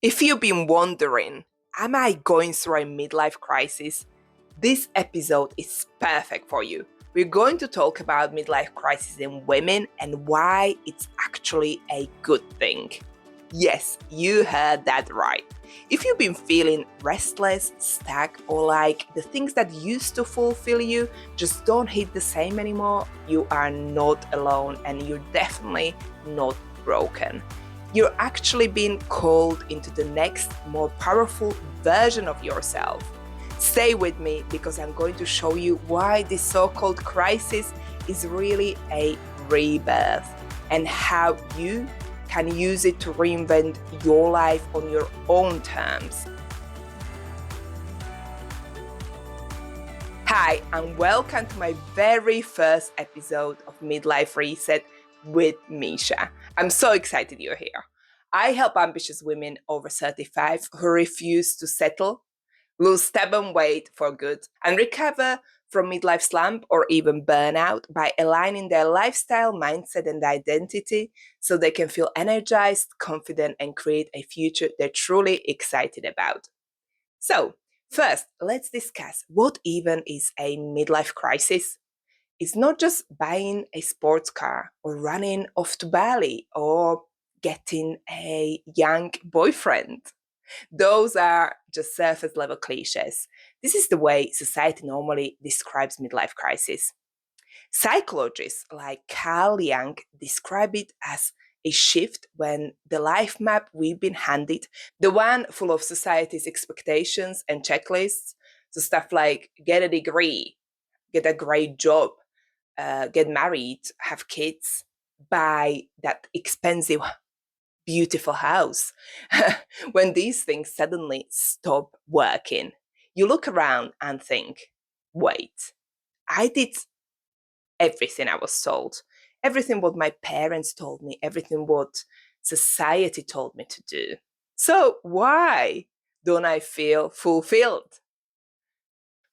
If you've been wondering, am I going through a midlife crisis? This episode is perfect for you. We're going to talk about midlife crisis in women and why it's actually a good thing. Yes, you heard that right. If you've been feeling restless, stuck, or like the things that used to fulfill you just don't hit the same anymore, you are not alone and you're definitely not broken. You're actually being called into the next, more powerful version of yourself. Stay with me because I'm going to show you why this so called crisis is really a rebirth and how you can use it to reinvent your life on your own terms. Hi, and welcome to my very first episode of Midlife Reset with Misha. I'm so excited you're here. I help ambitious women over 35 who refuse to settle, lose stubborn weight for good, and recover from midlife slump or even burnout by aligning their lifestyle, mindset, and identity so they can feel energized, confident, and create a future they're truly excited about. So, first, let's discuss what even is a midlife crisis. It's not just buying a sports car or running off to Bali or getting a young boyfriend. Those are just surface level cliches. This is the way society normally describes midlife crisis. Psychologists like Carl Jung describe it as a shift when the life map we've been handed, the one full of society's expectations and checklists, so stuff like get a degree, get a great job, get married, have kids, buy that expensive beautiful house. When these things suddenly stop working, you look around and think, wait, I did everything I was told, everything what my parents told me, everything what society told me to do. So why don't I feel fulfilled?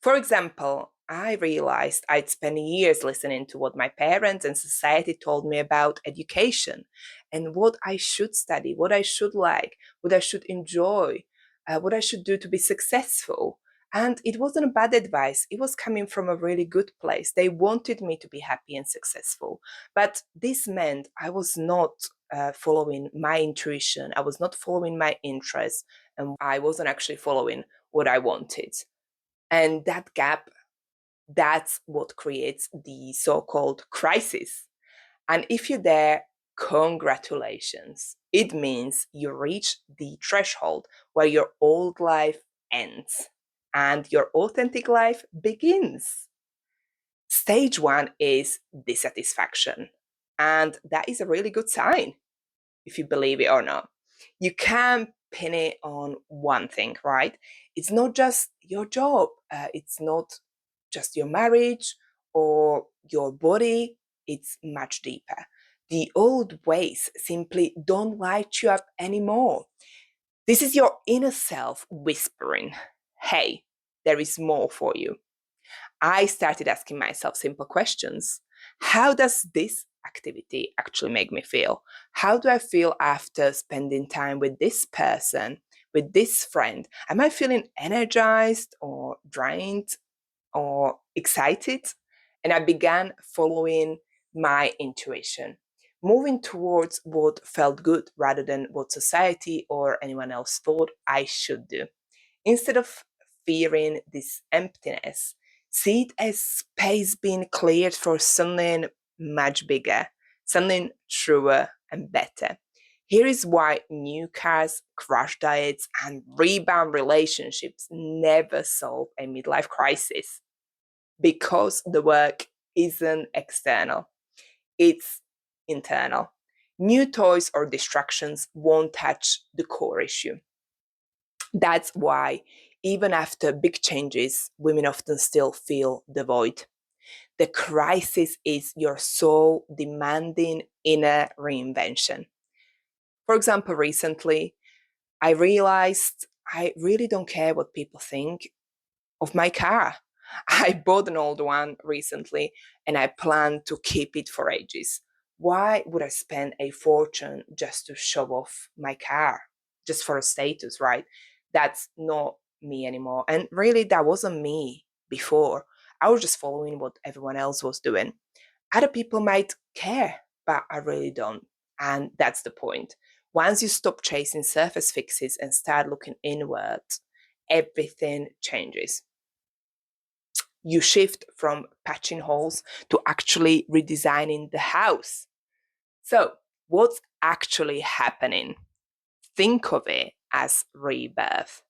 For example, I realized I'd spent years listening to what my parents and society told me about education and what I should study, what I should like, what I should enjoy, what I should do to be successful. And it wasn't a bad advice. It was coming from a really good place. They wanted me to be happy and successful. But this meant I was not following my intuition. I was not following my interests. And I wasn't actually following what I wanted. And that gap, that's what creates the so called crisis. And if you're there, congratulations. It means you reach the threshold where your old life ends and your authentic life begins. Stage one is dissatisfaction. And that is a really good sign, if you believe it or not. You can't pin it on one thing, right? It's not just your job, it's not just your marriage or your body, it's much deeper. The old ways simply don't light you up anymore. This is your inner self whispering, hey, there is more for you. I started asking myself simple questions. How does this activity actually make me feel? How do I feel after spending time with this person, with this friend? Am I feeling energized or drained or excited? And I began following my intuition, moving towards what felt good rather than what society or anyone else thought I should do. Instead of fearing this emptiness, see it as space being cleared for something much bigger, something truer and better. Here is why new cars, crash diets, and rebound relationships never solve a midlife crisis. Because the work isn't external, it's internal. New toys or distractions won't touch the core issue. That's why, even after big changes, women often still feel the void. The crisis is your soul demanding inner reinvention. For example, recently, I realized I really don't care what people think of my car. I bought an old one recently and I plan to keep it for ages. Why would I spend a fortune just to show off my car? just for a status, right? That's not me anymore. And really, that wasn't me before. I was just following what everyone else was doing. Other people might care, but I really don't. And that's the point. Once you stop chasing surface fixes and start looking inward, everything changes. You shift from patching holes to actually redesigning the house. So, what's actually happening? Think of it as rebirth.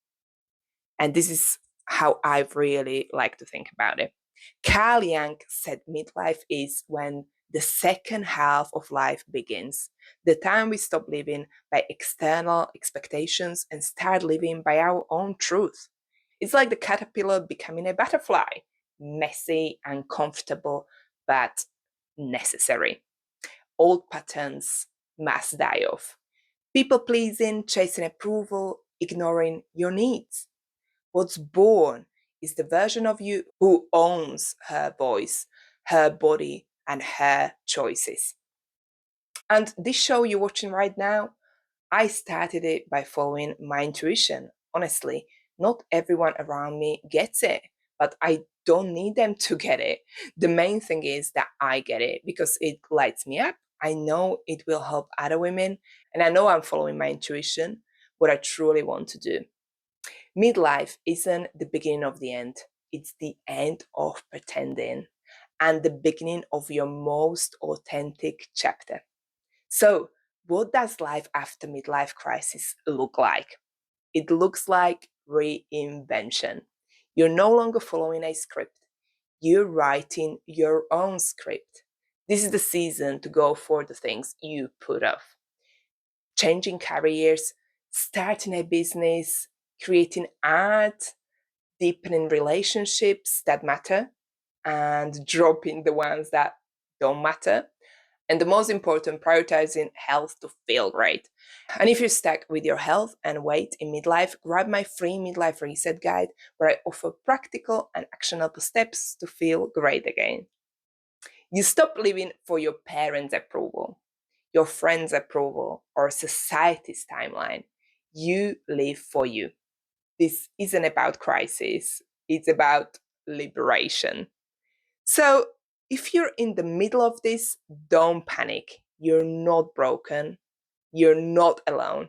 And this is how I really like to think about it. Carl Jung said midlife is when the second half of life begins, the time we stop living by external expectations and start living by our own truth. It's like the caterpillar becoming a butterfly, messy, uncomfortable, but necessary. Old patterns must die off. People pleasing, chasing approval, ignoring your needs. What's born is the version of you who owns her voice, her body, and her choices. And this show you're watching right now, I started it by following my intuition. Honestly, not everyone around me gets it, but I don't need them to get it. The main thing is that I get it because it lights me up. I know it will help other women, and I know I'm following my intuition, what I truly want to do. Midlife isn't the beginning of the end, it's the end of pretending and the beginning of your most authentic chapter. So, what does life after midlife crisis look like? It looks like reinvention. You're no longer following a script, you're writing your own script. This is the season to go for the things you put off. Changing careers, starting a business, creating art, deepening relationships that matter, and dropping the ones that don't matter. And the most important, prioritizing health to feel great. And if you're stuck with your health and weight in midlife, grab my free midlife reset guide where I offer practical and actionable steps to feel great again. You stop living for your parents' approval, your friends' approval, or society's timeline. You live for you. This isn't about crisis, it's about liberation. So, if you're in the middle of this, don't panic. You're not broken, you're not alone.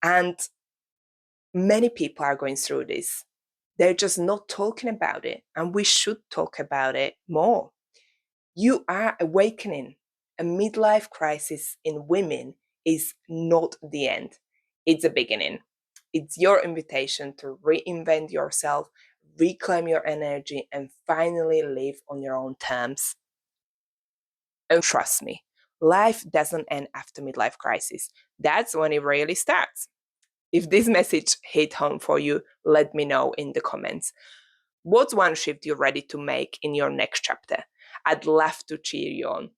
And many people are going through this. They're just not talking about it, and we should talk about it more. You are awakening. A midlife crisis in women is not the end, it's a beginning. It's your invitation to reinvent yourself, reclaim your energy, and finally live on your own terms. And trust me, life doesn't end after midlife crisis. That's when it really starts. If this message hit home for you, let me know in the comments. What's one shift you're ready to make in your next chapter? I'd love to cheer you on.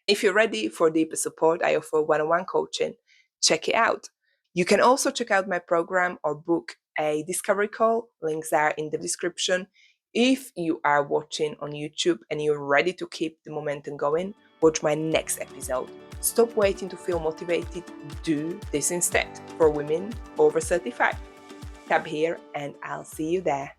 If you're ready for deeper support, I offer one-on-one coaching. Check it out. You can also check out my program or book a discovery call. Links are in the description. If you are watching on YouTube and you're ready to keep the momentum going, watch my next episode. Stop waiting to feel motivated. Do this instead for women over 35. Tap here and I'll see you there.